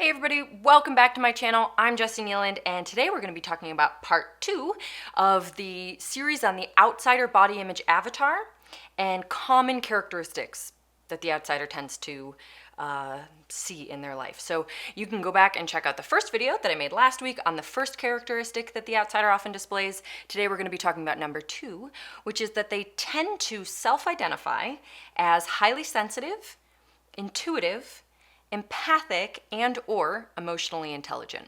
Hey everybody, welcome back to my channel. I'm Jessie Nealand, and today we're going to be talking about part 2 of the series on the outsider body image avatar and common characteristics that the outsider tends to see in their life. So you can go back and check out the first video that I made last week on the first characteristic that the outsider often displays. Today we're going to be talking about number 2, which is that they tend to self-identify as highly sensitive, intuitive, empathic, and or emotionally intelligent.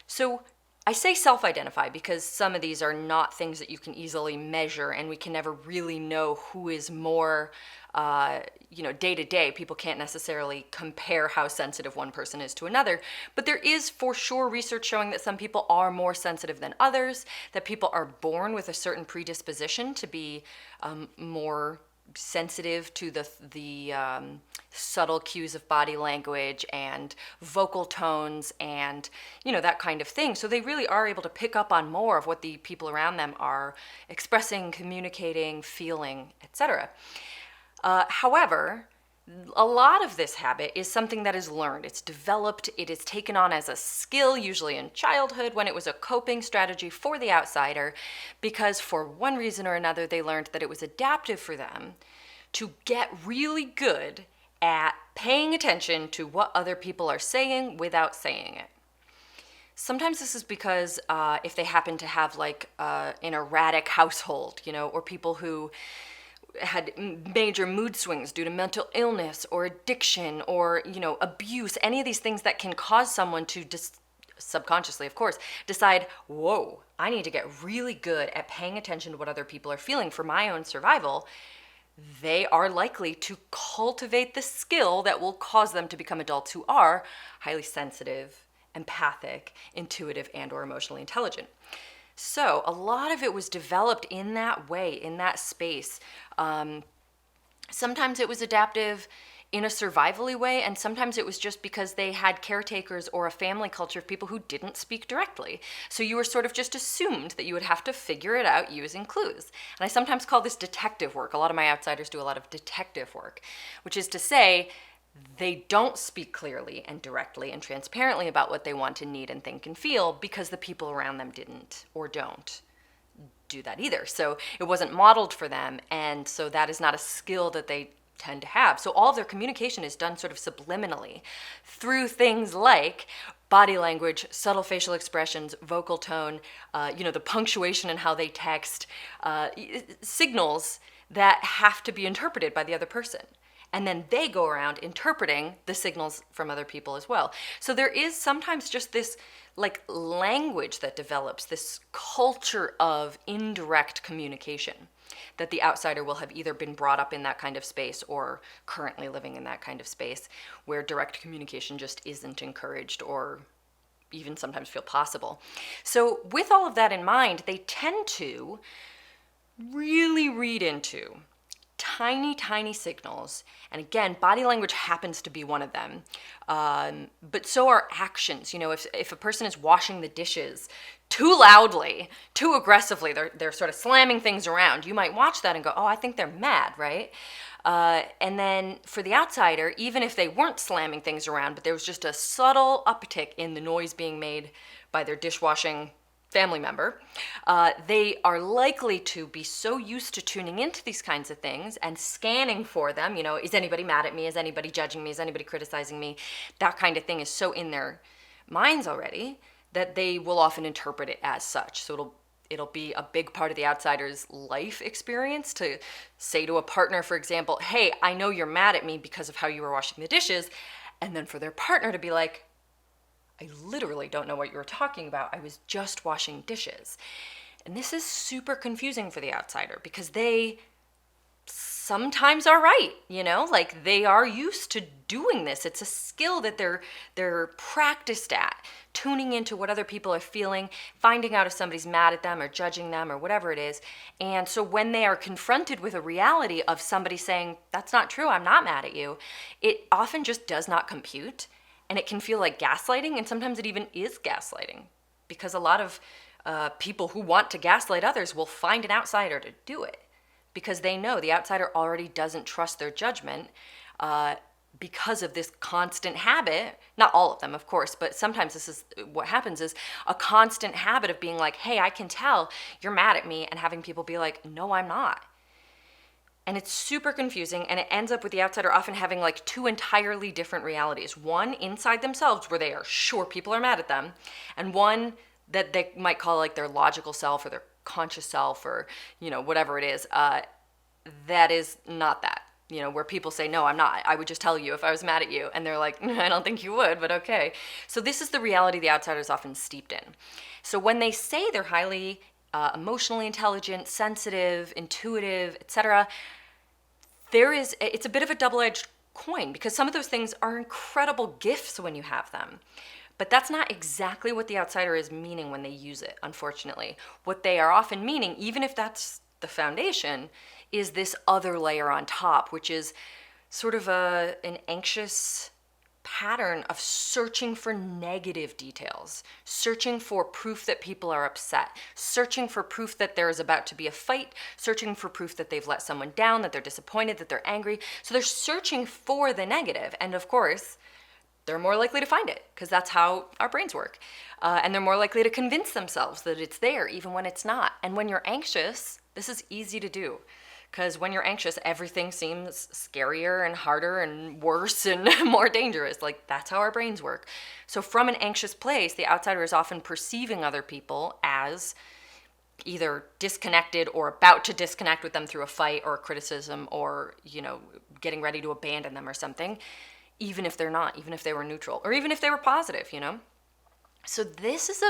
So I say self-identify because some of these are not things that you can easily measure, and we can never really know who is more, day to day. People can't necessarily compare how sensitive one person is to another, but there is for sure research showing that some people are more sensitive than others, that people are born with a certain predisposition to be more sensitive to the subtle cues of body language and vocal tones and that kind of thing. So they really are able to pick up on more of what the people around them are expressing, communicating, feeling, etc. However, a lot of this habit is something that is learned. It's developed, it is taken on as a skill, usually in childhood when it was a coping strategy for the outsider, because for one reason or another they learned that it was adaptive for them to get really good at paying attention to what other people are saying without saying it. Sometimes this is because if they happen to have an erratic household, or people who had major mood swings due to mental illness or addiction or abuse, any of these things that can cause someone to subconsciously, of course, decide, whoa, I need to get really good at paying attention to what other people are feeling for my own survival. They are likely to cultivate the skill that will cause them to become adults who are highly sensitive, empathic, intuitive, and or emotionally intelligent. So a lot of it was developed in that way, in that space. Sometimes it was adaptive in a survivally way, and sometimes it was just because they had caretakers or a family culture of people who didn't speak directly. So you were sort of just assumed that you would have to figure it out using clues. And I sometimes call this detective work. A lot of my outsiders do a lot of detective work, which is to say, they don't speak clearly and directly and transparently about what they want and need and think and feel because the people around them didn't or don't do that either. So it wasn't modeled for them, and so that is not a skill that they tend to have. So all of their communication is done sort of subliminally through things like body language, subtle facial expressions, vocal tone, the punctuation and how they text, signals that have to be interpreted by the other person. And then they go around interpreting the signals from other people as well. So there is sometimes just this language that develops, this culture of indirect communication that the outsider will have either been brought up in that kind of space or currently living in that kind of space where direct communication just isn't encouraged or even sometimes feel possible. So with all of that in mind, they tend to really read into tiny signals. And again, body language happens to be one of them. But so are actions. If a person is washing the dishes too loudly, too aggressively, they're sort of slamming things around, you might watch that and go, oh, I think they're mad, right? And then for the outsider, even if they weren't slamming things around, but there was just a subtle uptick in the noise being made by their dishwashing family member, they are likely to be so used to tuning into these kinds of things and scanning for them. Is anybody mad at me? Is anybody judging me? Is anybody criticizing me? That kind of thing is so in their minds already that they will often interpret it as such. So it'll be a big part of the outsider's life experience to say to a partner, for example, hey, I know you're mad at me because of how you were washing the dishes. And then for their partner to be like, I literally don't know what you were talking about. I was just washing dishes. And this is super confusing for the outsider because they sometimes are right, they are used to doing this. It's a skill that they're practiced at, tuning into what other people are feeling, finding out if somebody's mad at them or judging them or whatever it is. And so when they are confronted with a reality of somebody saying, that's not true, I'm not mad at you, it often just does not compute. And it can feel like gaslighting, and sometimes it even is gaslighting because a lot of people who want to gaslight others will find an outsider to do it because they know the outsider already doesn't trust their judgment because of this constant habit, not all of them, of course, but sometimes this is what happens, is a constant habit of being like, hey, I can tell you're mad at me, and having people be like, no, I'm not. And it's super confusing, and it ends up with the outsider often having like two entirely different realities. One inside themselves where they are sure people are mad at them, and one that they might call like their logical self or their conscious self, or, you know, whatever it is, that is not that. You know, where people say, no, I'm not. I would just tell you if I was mad at you. And they're like, I don't think you would, but okay. So this is the reality the outsider is often steeped in. So when they say they're highly emotionally intelligent, sensitive, intuitive, etc., it's a bit of a double-edged coin, because some of those things are incredible gifts when you have them. But that's not exactly what the outsider is meaning when they use it, unfortunately. What they are often meaning, even if that's the foundation, is this other layer on top, which is sort of an anxious pattern of searching for negative details, searching for proof that people are upset, searching for proof that there is about to be a fight, searching for proof that they've let someone down, that they're disappointed, that they're angry. So they're searching for the negative. And of course, they're more likely to find it, because that's how our brains work. And they're more likely to convince themselves that it's there, even when it's not. And when you're anxious, this is easy to do. Because when you're anxious, everything seems scarier and harder and worse and more dangerous. Like, that's how our brains work. So from an anxious place, the outsider is often perceiving other people as either disconnected or about to disconnect with them through a fight or a criticism, or, you know, getting ready to abandon them or something, even if they're not, even if they were neutral, or even if they were positive, you know? So this is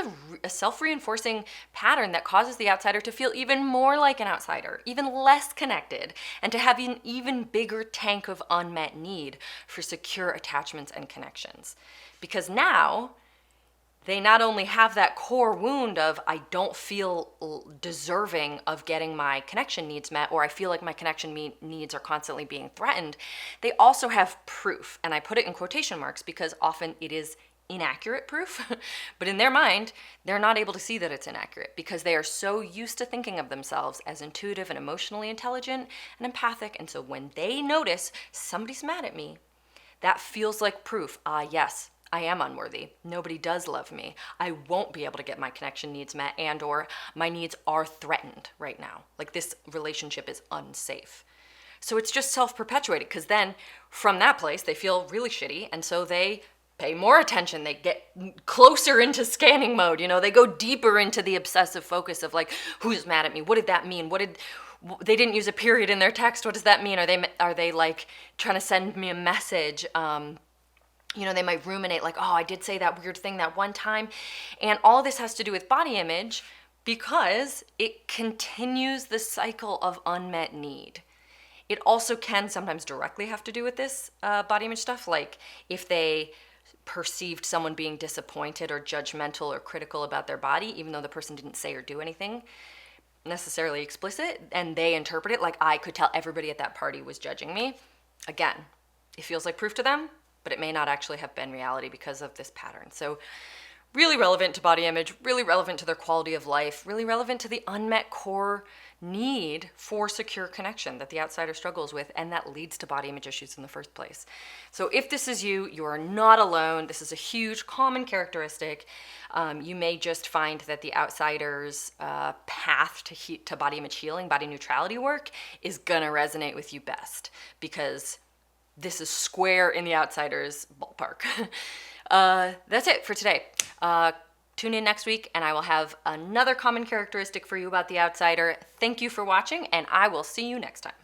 a self-reinforcing pattern that causes the outsider to feel even more like an outsider, even less connected, and to have an even bigger tank of unmet need for secure attachments and connections. Because now they not only have that core wound of, I don't feel deserving of getting my connection needs met, or I feel like my connection needs are constantly being threatened, they also have proof. And I put it in quotation marks because often it is inaccurate proof, but in their mind, they're not able to see that it's inaccurate, because they are so used to thinking of themselves as intuitive and emotionally intelligent and empathic. And so when they notice somebody's mad at me, that feels like proof. Yes, I am unworthy. Nobody does love me. I won't be able to get my connection needs met, and or my needs are threatened right now. Like, this relationship is unsafe. So it's just self-perpetuated, because then from that place, they feel really shitty, and so they pay more attention. They get closer into scanning mode. You know, they go deeper into the obsessive focus of like, who's mad at me? What did that mean? They didn't use a period in their text. What does that mean? Are they like trying to send me a message? You know, they might ruminate like, oh, I did say that weird thing that one time. And all this has to do with body image, because it continues the cycle of unmet need. It also can sometimes directly have to do with this body image stuff. Like, if they perceived someone being disappointed or judgmental or critical about their body, even though the person didn't say or do anything necessarily explicit, and they interpret it like, I could tell everybody at that party was judging me. Again, it feels like proof to them, but it may not actually have been reality because of this pattern. So really relevant to body image, really relevant to their quality of life, really relevant to the unmet core need for secure connection that the outsider struggles with, and that leads to body image issues in the first place. So if this is you, you are not alone. This is a huge common characteristic. You may just find that the outsider's path to body image healing, body neutrality work, is gonna resonate with you best, because this is square in the outsider's ballpark. That's it for today. Tune in next week, and I will have another common characteristic for you about the outsider. Thank you for watching, and I will see you next time.